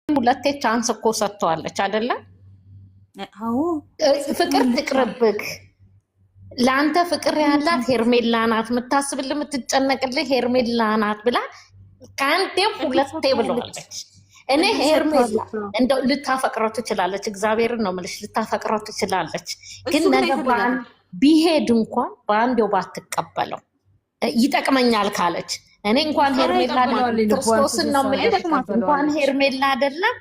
ሁለቴ ቻንስ እኮ ሰጥተዋለች አይደለ? አዎ ፍቅር ትቅርብክ። ለአንተ ፍቅር ያላት ሄርሜላ ናት፣ የምታስብልህ የምትጨነቅልህ ሄርሜላ ናት ብላ ከአንዴም ሁለቴ ብለዋለች። እኔ ሄርሜላ እንደው ልታፈቅረው ትችላለች፣ እግዚአብሔርን ነው የምልሽ፣ ልታፈቅረው ትችላለች። ግን ነገ ቢሄድ እንኳን በአንዴው ባትቀበለው ይጠቅመኛል ካለች እኔ እንኳን ሄርሜላ ክርስቶስን ነው የምልሽ፣ እንኳን ሄርሜላ አይደለም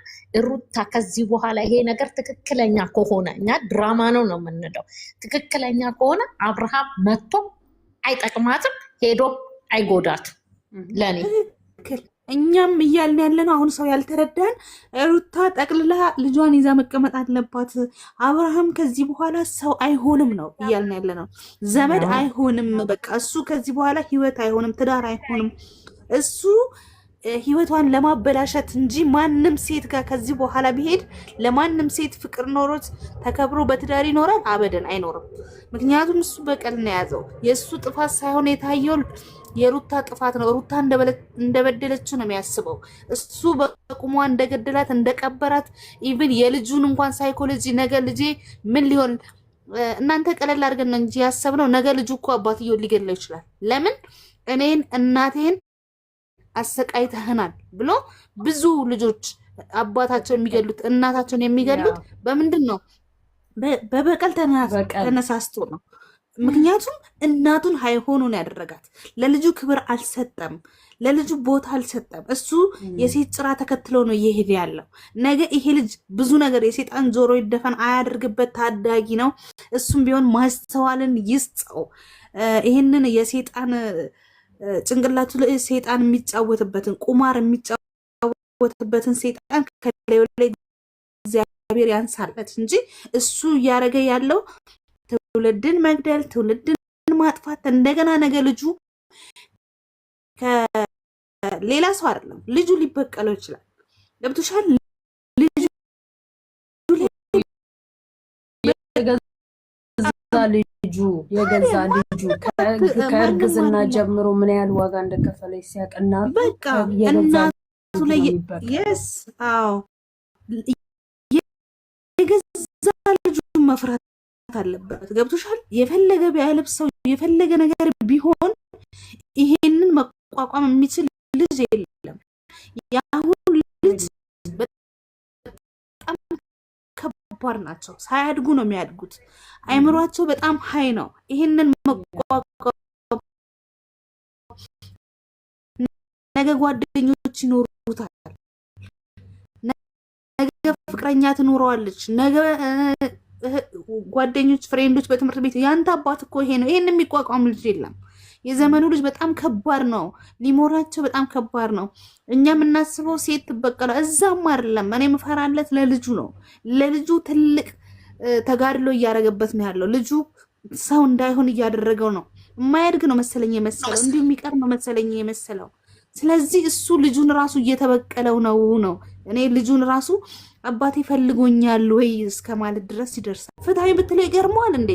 ሩታ ከዚህ በኋላ ይሄ ነገር ትክክለኛ ከሆነ እኛ ድራማ ነው ነው የምንለው። ትክክለኛ ከሆነ አብርሃም መጥቶ አይጠቅማትም፣ ሄዶ አይጎዳትም። ለኔ እኛም እያልን ያለ ነው። አሁን ሰው ያልተረዳን ሩታ ጠቅልላ ልጇን ይዛ መቀመጥ አለባት። አብርሃም ከዚህ በኋላ ሰው አይሆንም ነው እያልን ያለ ነው። ዘመድ አይሆንም። በቃ እሱ ከዚህ በኋላ ህይወት አይሆንም፣ ትዳር አይሆንም። እሱ ህይወቷን ለማበላሸት እንጂ ማንም ሴት ጋር ከዚህ በኋላ ቢሄድ ለማንም ሴት ፍቅር ኖሮት ተከብሮ በትዳር ይኖራል? አበደን አይኖርም። ምክንያቱም እሱ በቀል ነው የያዘው። የእሱ ጥፋት ሳይሆን የታየው የሩታ ጥፋት ነው። ሩታ እንደበደለችው ነው የሚያስበው። እሱ በቁሟ እንደገደላት እንደቀበራት፣ ኢቭን የልጁን እንኳን ሳይኮሎጂ ነገ ልጄ ምን ሊሆን እናንተ ቀለል አድርገን ነው እንጂ ያሰብነው ነገ ልጁ እኮ አባትየው ሊገድለው ይችላል። ለምን እኔን እናቴን አሰቃይተህናል ብሎ ብዙ ልጆች አባታቸው የሚገሉት እናታቸውን የሚገሉት በምንድን ነው? በበቀል ተነሳስቶ ነው። ምክንያቱም እናቱን ሃይሆኑን ያደረጋት ለልጁ ክብር አልሰጠም፣ ለልጁ ቦታ አልሰጠም። እሱ የሴት ጭራ ተከትሎ ነው እየሄደ ያለው። ነገ ይሄ ልጅ ብዙ ነገር የሴጣን ጆሮ ይደፈን አያደርግበት፣ ታዳጊ ነው። እሱም ቢሆን ማስተዋልን ይስጠው። ይህንን የሴጣን ጭንቅላቱ ላይ ሴጣን የሚጫወትበትን ቁማር የሚጫወትበትን ሴጣን ከላይ እግዚአብሔር ያንሳለት እንጂ እሱ እያደረገ ያለው ትውልድን መግደል፣ ትውልድን ማጥፋት። እንደገና ነገ ልጁ ከሌላ ሰው አይደለም ልጁ ሊበቀለው ይችላል። ገብቶሻል? የገዛ ልጁ ከእርግዝና ጀምሮ ምን ያህል ዋጋ እንደከፈለች ሲያቅና በቃ እናቱ ላይ የገዛ ልጁ መፍራት አለበት። ገብቶሻል? የፈለገ ቢያለብሰው የፈለገ ነገር ቢሆን ይሄንን መቋቋም የሚችል ልጅ የለም። የአሁኑ ልጅ በጣም ከባድ ናቸው። ሳያድጉ ነው የሚያድጉት። አይምሯቸው በጣም ሀይ ነው። ይሄንን መቋቋም ነገ ጓደኞች ይኖሩታል፣ ነገ ፍቅረኛ ትኖረዋለች፣ ነገ ጓደኞች፣ ፍሬንዶች በትምህርት ቤት ያንተ አባት እኮ ይሄ ነው። ይሄን የሚቋቋም ልጅ የለም። የዘመኑ ልጅ በጣም ከባድ ነው። ሊሞራቸው በጣም ከባድ ነው። እኛ የምናስበው ሴት ትበቀለ እዛም አይደለም። እኔ የምፈራለት ለልጁ ነው። ለልጁ ትልቅ ተጋድሎ እያደረገበት ነው ያለው። ልጁ ሰው እንዳይሆን እያደረገው ነው። የማያድግ ነው መሰለኝ የመሰለው፣ እንዲሁ የሚቀር ነው መሰለኝ የመሰለው። ስለዚህ እሱ ልጁን ራሱ እየተበቀለው ነው። እኔ ልጁን ራሱ አባቴ ፈልጎኛል ወይ እስከ ማለት ድረስ ይደርሳል። ፍትሃዊ ብትለው ይገርመዋል እንዴ!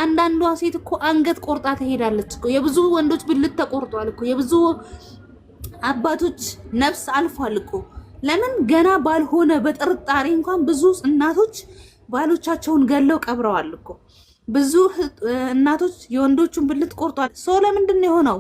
አንዳንዷ ሴት እኮ አንገት ቆርጣ ትሄዳለች እኮ። የብዙ ወንዶች ብልት ተቆርጧል እኮ። የብዙ አባቶች ነፍስ አልፏል እኮ። ለምን ገና ባልሆነ በጥርጣሬ እንኳን ብዙ እናቶች ባሎቻቸውን ገለው ቀብረዋል እኮ። ብዙ እናቶች የወንዶቹን ብልት ቆርጧል። ሰው ለምንድን ነው የሆነው?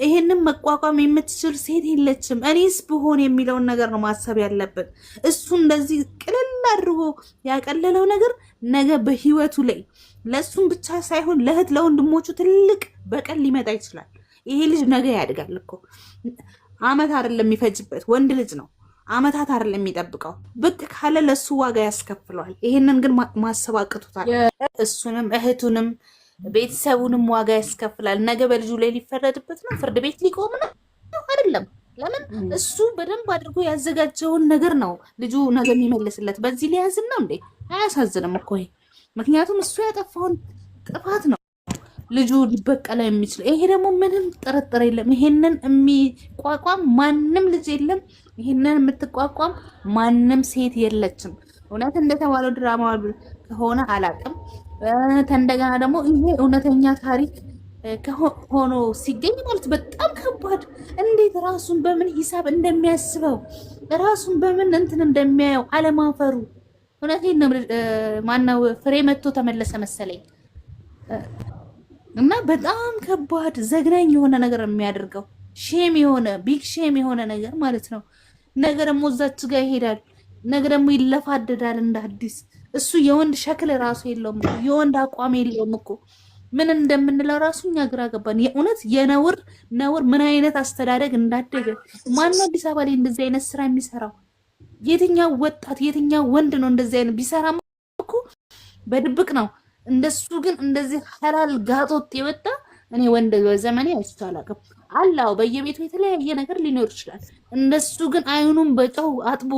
ይሄንን መቋቋም የምትችል ሴት የለችም። እኔስ ብሆን የሚለውን ነገር ነው ማሰብ ያለብን። እሱ እንደዚህ ቅልል አድርጎ ያቀለለው ነገር ነገ በህይወቱ ላይ ለእሱም ብቻ ሳይሆን ለእህት ለወንድሞቹ ትልቅ በቀል ሊመጣ ይችላል። ይሄ ልጅ ነገ ያድጋል እኮ። አመት አይደለም የሚፈጅበት፣ ወንድ ልጅ ነው። አመታት አይደለም የሚጠብቀው። ብቅ ካለ ለሱ ዋጋ ያስከፍለዋል። ይሄንን ግን ማሰብ አቅቶታል። እሱንም እህቱንም ቤተሰቡንም ዋጋ ያስከፍላል። ነገ በልጁ ላይ ሊፈረድበት ነው። ፍርድ ቤት ሊቆም ነው አይደለም። ለምን እሱ በደንብ አድርጎ ያዘጋጀውን ነገር ነው ልጁ ነገ የሚመልስለት። በዚህ ሊያዝን ነው እንዴ? አያሳዝንም እኮ ይሄ። ምክንያቱም እሱ ያጠፋውን ጥፋት ነው ልጁ ሊበቀለው የሚችለው። ይሄ ደግሞ ምንም ጥርጥር የለም። ይሄንን የሚቋቋም ማንም ልጅ የለም። ይሄንን የምትቋቋም ማንም ሴት የለችም። እውነት እንደተባለው ድራማ ከሆነ አላውቅም። እንደገና ደግሞ ይሄ እውነተኛ ታሪክ ሆኖ ሲገኝ ማለት በጣም ከባድ፣ እንዴት ራሱን በምን ሂሳብ እንደሚያስበው ራሱን በምን እንትን እንደሚያየው አለማፈሩ። እውነቴን ነው። ማነው ፍሬ መጥቶ ተመለሰ መሰለኝ። እና በጣም ከባድ ዘግናኝ የሆነ ነገር የሚያደርገው ሼም የሆነ ቢግ ሼም የሆነ ነገር ማለት ነው። ነገ ደግሞ እዛች ጋር ይሄዳል፣ ነገ ደግሞ ይለፋደዳል እንደ አዲስ። እሱ የወንድ ሸክል ራሱ የለውም፣ የወንድ አቋም የለውም እኮ። ምን እንደምንለው ራሱ እኛ ግራ ገባን። የእውነት የነውር ምን አይነት አስተዳደግ እንዳደገ ማነው አዲስ አበባ ላይ እንደዚህ አይነት ስራ የሚሰራው? የትኛው ወጣት የትኛው ወንድ ነው እንደዚህ አይነት ቢሰራም እኮ በድብቅ ነው። እንደሱ ግን እንደዚህ ሐላል ጋጦት የወጣ እኔ ወንድ በዘመኔ አይቼ አላውቅም። አላው በየቤቱ የተለያየ ነገር ሊኖር ይችላል። እንደሱ ግን አይኑን በጨው አጥቦ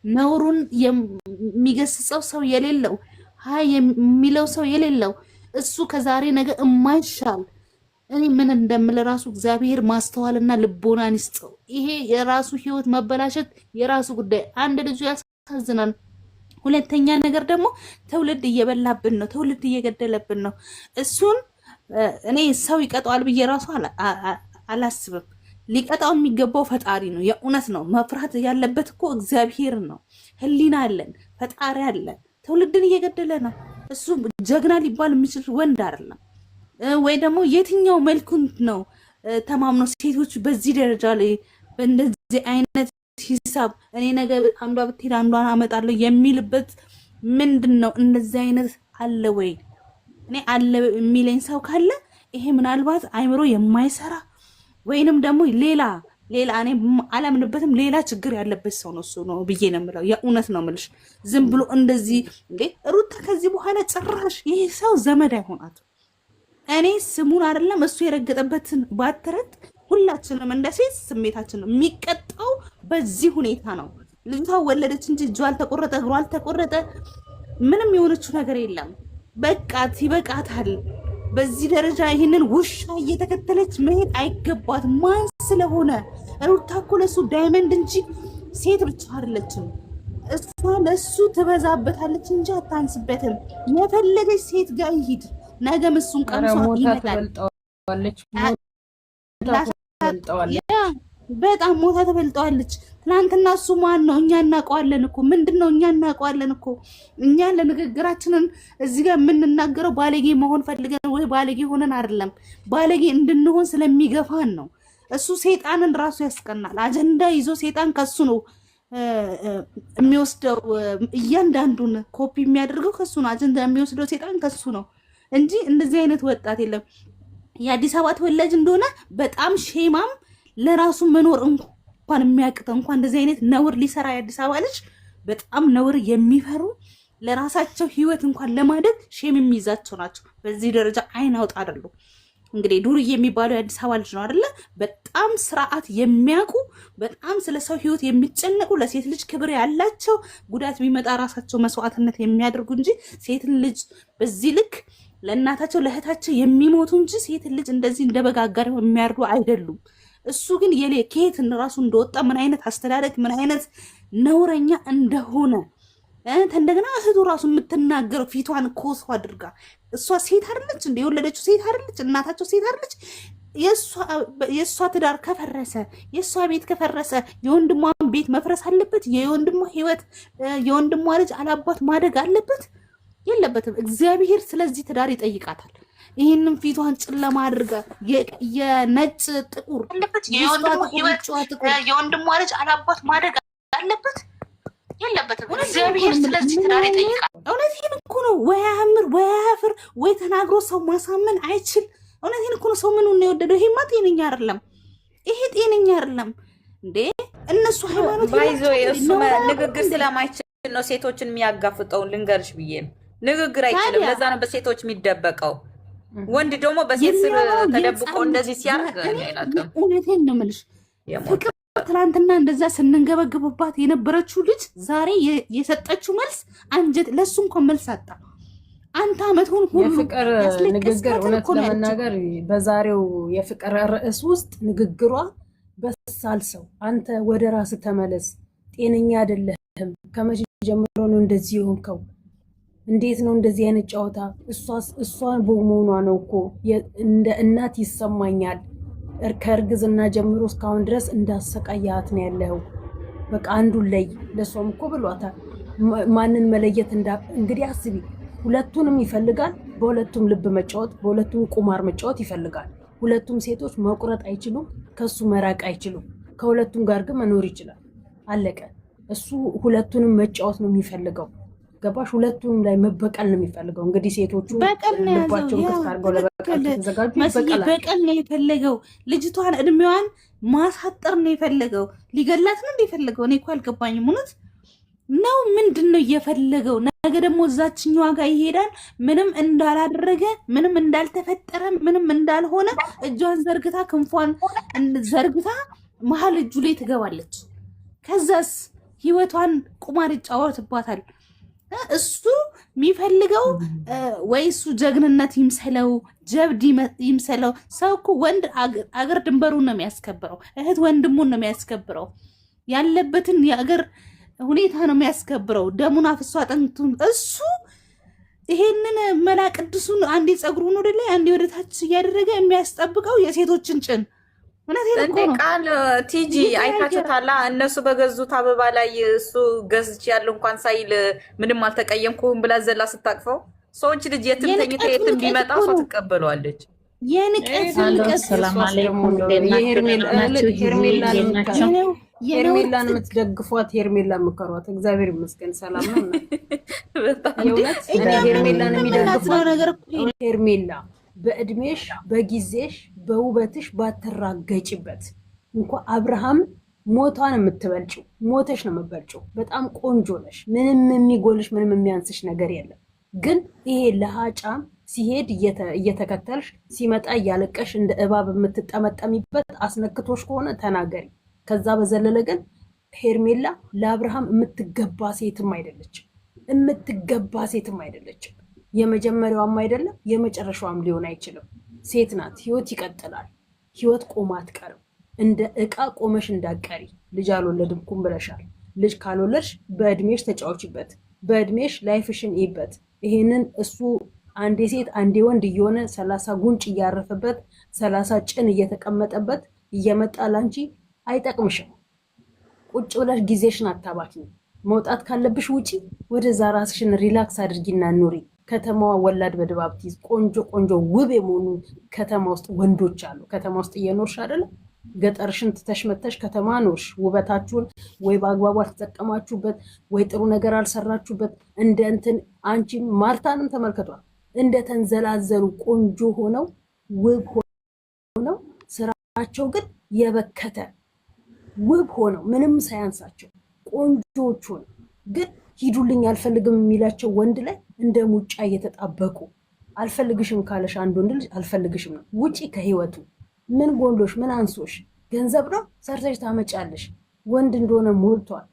ነውሩን የሚገስጸው ሰው የሌለው ሃይ የሚለው ሰው የሌለው እሱ ከዛሬ ነገ የማይሻል እኔ ምን እንደምል ራሱ እግዚአብሔር ማስተዋልና ልቦናን ይስጠው። ይሄ የራሱ ህይወት መበላሸት የራሱ ጉዳይ። አንድ ልጁ ያሳዝናል። ሁለተኛ ነገር ደግሞ ትውልድ እየበላብን ነው፣ ትውልድ እየገደለብን ነው። እሱን እኔ ሰው ይቀጣዋል ብዬ ራሱ አላስብም። ሊቀጣው የሚገባው ፈጣሪ ነው። የእውነት ነው። መፍራት ያለበት እኮ እግዚአብሔር ነው። ህሊና አለን፣ ፈጣሪ አለን። ትውልድን እየገደለ ነው። እሱ ጀግና ሊባል የሚችል ወንድ አይደለም። ወይ ደግሞ የትኛው መልኩን ነው ተማምኖ ሴቶች በዚህ ደረጃ ላይ በእንደዚህ አይነት ሂሳብ እኔ ነገ አንዷ ብትሄድ አንዷን አመጣለሁ የሚልበት ምንድን ነው? እንደዚህ አይነት አለ ወይ? እኔ አለ የሚለኝ ሰው ካለ ይሄ ምናልባት አይምሮ የማይሰራ ወይንም ደግሞ ሌላ እኔ አላምንበትም ሌላ ችግር ያለበት ሰው ነው እሱ ነው ብዬ ነው የምለው። የእውነት ነው የምልሽ። ዝም ብሎ እንደዚህ እንዴ ሩታ ከዚህ በኋላ ጭራሽ ይሄ ሰው ዘመድ አይሆናትም። እኔ ስሙን አይደለም እሱ የረገጠበትን ባትረት ሁላችንም እንደ ሴት ስሜታችን ነው የሚቀጣው። በዚህ ሁኔታ ነው። ልጅቷ ወለደች እንጂ እጇ አልተቆረጠ፣ እግሯ አልተቆረጠ፣ ምንም የሆነችው ነገር የለም። በቃት፣ ይበቃታል። በዚህ ደረጃ ይህንን ውሻ እየተከተለች መሄድ አይገባት። ማን ስለሆነ ሩታ እኮ ለሱ ዳይመንድ እንጂ ሴት ብቻ አይደለችም። እሷ ለሱ ትበዛበታለች እንጂ አታንስበትም። የፈለገች ሴት ጋር ይሂድ፣ ነገም እሱን ቀምሷ ይመጣል። በጣም ሞታ ተበልጠዋለች። ትናንትና እሱ ማን ነው? እኛ እናውቀዋለን እኮ። ምንድን ነው? እኛ እናውቀዋለን እኮ። እኛ ለንግግራችንን እዚህ ጋር የምንናገረው ባለጌ መሆን ፈልገን ወይ ባለጌ ሆነን አይደለም። ባለጌ እንድንሆን ስለሚገፋን ነው። እሱ ሴጣንን ራሱ ያስቀናል። አጀንዳ ይዞ ሴጣን ከሱ ነው የሚወስደው። እያንዳንዱን ኮፒ የሚያደርገው ከሱ ነው። አጀንዳ የሚወስደው ሴጣን ከሱ ነው እንጂ እንደዚህ አይነት ወጣት የለም። የአዲስ አበባ ተወላጅ እንደሆነ በጣም ሼማም ለራሱ መኖር እንኳን የሚያቅተው እንኳን እንደዚህ አይነት ነውር ሊሰራ የአዲስ አበባ ልጅ በጣም ነውር የሚፈሩ ለራሳቸው ህይወት እንኳን ለማደግ ሼም የሚይዛቸው ናቸው። በዚህ ደረጃ አይን አውጣ አይደሉ። እንግዲህ ዱርዬ የሚባለው የአዲስ አበባ ልጅ ነው አይደለ? በጣም ስርዓት የሚያውቁ በጣም ስለ ሰው ህይወት የሚጨነቁ ለሴት ልጅ ክብር ያላቸው ጉዳት ቢመጣ ራሳቸው መስዋዕትነት የሚያደርጉ እንጂ ሴትን ልጅ በዚህ ልክ ለእናታቸው ለእህታቸው የሚሞቱ እንጂ ሴትን ልጅ እንደዚህ እንደበጋጋር የሚያርዱ አይደሉም። እሱ ግን ከየት ራሱ እንደወጣ ምን አይነት አስተዳደግ ምን አይነት ነውረኛ እንደሆነ እንደገና እህቱ ራሱ የምትናገረው ፊቷን ኮሶ አድርጋ እሷ ሴት አይደለች እንደ የወለደችው ሴት አይደለች? እናታቸው ሴት አይደለች? የእሷ ትዳር ከፈረሰ የእሷ ቤት ከፈረሰ የወንድሟን ቤት መፍረስ አለበት? የወንድሟ ህይወት የወንድሟ ልጅ አላባት ማደግ አለበት? የለበትም። እግዚአብሔር ስለዚህ ትዳር ይጠይቃታል። ይህንን ፊቷን ጨለማ አድርጋ የነጭ ጥቁር የወንድሟ ልጅ አላባት ማደግ አለበት? የለበትም። እግዚአብሔር ስለዚህ ትዳር ይጠይቃል። እውነቴን እኮ ነው። ወይ አያምር ወይ አያፍር ወይ ተናግሮ ሰው ማሳመን አይችል። እውነቴን እኮ ነው። ሰው ምኑን የወደደው? ይሄማ ጤነኛ አይደለም። ይሄ ጤነኛ አይደለም እንዴ! እነሱ ሃይማኖት ባይዞ እሱ ንግግር ስለማይችል ነው ሴቶችን የሚያጋፍጠው። ልንገርሽ ብዬ ነው። ንግግር አይችልም። ለዛ ነው በሴቶች የሚደበቀው። ወንድ ደግሞ በሴት ስር ተደብቆ እንደዚህ ሲያርግ እውነቴን ነው የምልሽ። ፍቅር ትናንትና እንደዛ ስንንገበግብባት የነበረችው ልጅ ዛሬ የሰጠችው መልስ አንጀት ለሱ እንኳን መልስ አጣ። አንተ አመቱን ሁሉ የፍቅር ንግግር እውነት ለመናገር በዛሬው የፍቅር ርዕስ ውስጥ ንግግሯ በሳል ሰው አንተ ወደ ራስ ተመለስ፣ ጤነኛ አይደለህም። ከመቼ ጀምሮ ነው እንደዚህ የሆንከው? እንዴት ነው እንደዚህ አይነት ጨዋታ? እሷን በመሆኗ ነው እኮ እንደ እናት ይሰማኛል። ከእርግዝና ጀምሮ እስካሁን ድረስ እንዳሰቃያት ነው ያለው። በቃ አንዱን ለይ። ለሷም እኮ ብሏታል ማንን መለየት እንግዲህ አስቢ። ሁለቱንም ይፈልጋል። በሁለቱም ልብ መጫወት፣ በሁለቱም ቁማር መጫወት ይፈልጋል። ሁለቱም ሴቶች መቁረጥ አይችሉም፣ ከሱ መራቅ አይችሉም። ከሁለቱም ጋር ግን መኖር ይችላል። አለቀ። እሱ ሁለቱንም መጫወት ነው የሚፈልገው። ገባሽ? ሁለቱም ላይ መበቀል ነው የሚፈልገው። እንግዲህ ሴቶቹ ልባቸውን ክፍት አድርገው ለበቀል ተዘጋጁ። በቀል ነው የፈለገው። ልጅቷን እድሜዋን ማሳጠር ነው የፈለገው። ሊገላት ነው እንደፈለገው። እኔ እኮ አልገባኝም። እውነት ነው ምንድን ነው እየፈለገው? ነገ ደግሞ እዛችኛዋ ጋር ይሄዳል። ምንም እንዳላደረገ፣ ምንም እንዳልተፈጠረ፣ ምንም እንዳልሆነ እጇን ዘርግታ ክንፏን ዘርግታ መሀል እጁ ላይ ትገባለች። ከዛስ ህይወቷን ቁማር ይጫወትባታል። እሱ የሚፈልገው ወይ እሱ ጀግንነት ይምሰለው፣ ጀብድ ይምሰለው። ሰው እኮ ወንድ አገር ድንበሩን ነው የሚያስከብረው፣ እህት ወንድሙን ነው የሚያስከብረው፣ ያለበትን የአገር ሁኔታ ነው የሚያስከብረው፣ ደሙን አፍሷ አጥንቱን። እሱ ይሄንን መላ ቅዱሱን አንዴ ፀጉሩን ወደ ላይ አንዴ ወደ ታች እያደረገ የሚያስጠብቀው የሴቶችን ጭን። እንዴ ቃል ቲጂ አይታችሁታላ? እነሱ በገዙት አበባ ላይ እሱ ገዝች ያለው እንኳን ሳይል ምንም አልተቀየምኩም ብላ ዘላ ስታቅፈው ሰዎች ልጅ የትም ተኝታ የትም ቢመጣ ሰው ትቀበለዋለች። ሄርሜላን የምትደግፏት ሄርሜላ ምከሯት። እግዚአብሔር ይመስገን ሰላም ነው። ሄርሜላን የሚደግፏት ሄርሜላ በእድሜሽ በጊዜሽ በውበትሽ ባትራገጭበት እንኳ አብርሃም ሞቷን የምትበልጭው ሞተሽ ነው የምትበልጭው። በጣም ቆንጆ ነሽ፣ ምንም የሚጎልሽ ምንም የሚያንስሽ ነገር የለም። ግን ይሄ ለሃጫም ሲሄድ እየተከተልሽ ሲመጣ እያለቀሽ እንደ እባብ የምትጠመጠሚበት አስነክቶሽ ከሆነ ተናገሪ። ከዛ በዘለለ ግን ሄርሜላ ለአብርሃም የምትገባ ሴትም አይደለችም፣ የምትገባ ሴትም አይደለችም። የመጀመሪያዋም አይደለም የመጨረሻዋም ሊሆን አይችልም። ሴት ናት። ህይወት ይቀጥላል። ህይወት ቆማ አትቀርም። እንደ እቃ ቆመሽ እንዳቀሪ። ልጅ አልወለድኩም ብለሻል። ልጅ ካልወለድሽ በእድሜሽ ተጫወችበት፣ በእድሜሽ ላይፍሽን ይበት። ይሄንን እሱ አንዴ ሴት አንዴ ወንድ እየሆነ 30 ጉንጭ እያረፈበት 30 ጭን እየተቀመጠበት እየመጣ ላንቺ አይጠቅምሽም። ቁጭ ብለሽ ጊዜሽን አታባክኝ። መውጣት ካለብሽ ውጪ፣ ወደዛ ራስሽን ሪላክስ አድርጊና ኑሪ። ከተማዋ ወላድ በድባብ ትይዝ። ቆንጆ ቆንጆ ውብ የሆኑ ከተማ ውስጥ ወንዶች አሉ። ከተማ ውስጥ እየኖርሽ አይደለም፣ ገጠርሽን ትተሽመተሽ ከተማ ኖርሽ። ውበታችሁን ወይ በአግባቡ አልተጠቀማችሁበት፣ ወይ ጥሩ ነገር አልሰራችሁበት። እንደ እንትን አንቺም ማርታንም ተመልከቷል። እንደ ተንዘላዘሉ ቆንጆ ሆነው ውብ ሆነው ስራቸው ግን የበከተ ውብ ሆነው ምንም ሳያንሳቸው ቆንጆች ሆነው ግን ሂዱልኝ አልፈልግም የሚላቸው ወንድ ላይ እንደ ሙጫ እየተጣበቁ አልፈልግሽም ካለሽ አንድ ወንድ ልጅ አልፈልግሽም ነው። ውጪ ከህይወቱ። ምን ጎንዶሽ? ምን አንሶሽ? ገንዘብ ነው ሰርተሽ ታመጫለሽ። ወንድ እንደሆነ ሞልቷል።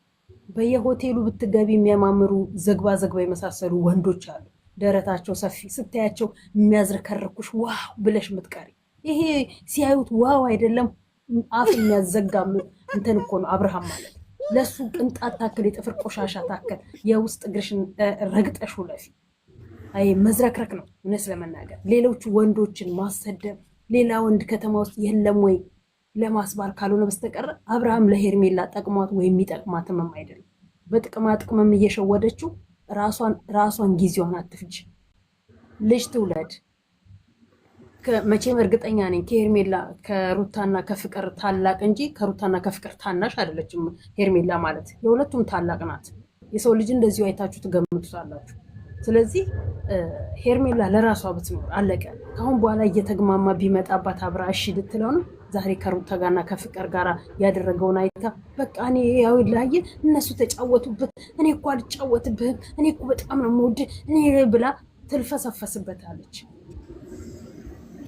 በየሆቴሉ ብትገቢ የሚያማምሩ ዘግባ ዘግባ የመሳሰሉ ወንዶች አሉ። ደረታቸው ሰፊ ስታያቸው የሚያዝረከርኩሽ ዋው ብለሽ ምትቀሪ። ይሄ ሲያዩት ዋው አይደለም አፍ የሚያዘጋ እንትን እኮ ነው አብርሃም ማለት። ለሱ ቅንጣት ታክል የጥፍር ቆሻሻ ታክል የውስጥ እግርሽን ረግጠሽ ለፊ። አይ መዝረክረክ ነው እውነት ለመናገር። ሌሎቹ ወንዶችን ማሰደብ፣ ሌላ ወንድ ከተማ ውስጥ የለም ወይ ለማስባል ካልሆነ በስተቀር አብርሃም ለሄርሜላ ጠቅሟት ወይ የሚጠቅማትም አይደለም። በጥቅማ ጥቅምም እየሸወደችው ራሷን ጊዜዋን አትፍጅ። ልጅ ትውለድ። መቼም እርግጠኛ ነኝ ከሄርሜላ ከሩታና ከፍቅር ታላቅ እንጂ ከሩታና ከፍቅር ታናሽ አይደለችም። ሄርሜላ ማለት የሁለቱም ታላቅ ናት። የሰው ልጅ እንደዚሁ አይታችሁ ትገምቱታላችሁ። ስለዚህ ሄርሜላ ለራሷ ብትኖር አለቀ። ካሁን በኋላ እየተግማማ ቢመጣባት አብራ እሺ ልትለው ነው። ዛሬ ከሩታ ጋርና ከፍቅር ጋር ያደረገውን አይታ በቃ እኔ ያው ላየ እነሱ ተጫወቱበት፣ እኔ እኮ አልጫወትብህም፣ እኔ እኮ በጣም ነው የምወድህ እኔ ብላ ትልፈሰፈስበታለች።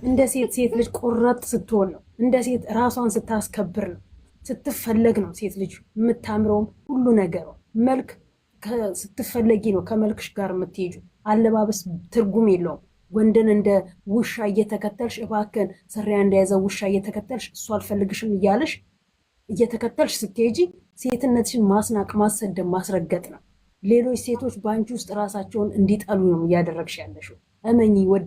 እንደ ሴት ልጅ ቆረጥ ስትሆን ነው። እንደ ሴት ራሷን ስታስከብር ነው። ስትፈለግ ነው ሴት ልጅ የምታምረውም ሁሉ ነገሯ። መልክ ስትፈለጊ ነው ከመልክሽ ጋር የምትሄጁ። አለባበስ ትርጉም የለውም። ወንድን እንደ ውሻ እየተከተልሽ እባክን ስሪያ እንደያዘ ውሻ እየተከተልሽ እሱ አልፈልግሽም እያለሽ እየተከተልሽ ስትሄጂ ሴትነትሽን ማስናቅ፣ ማሰደብ፣ ማስረገጥ ነው። ሌሎች ሴቶች በአንቺ ውስጥ ራሳቸውን እንዲጠሉ ነው እያደረግሽ ያለሽው። እመኚ ወደ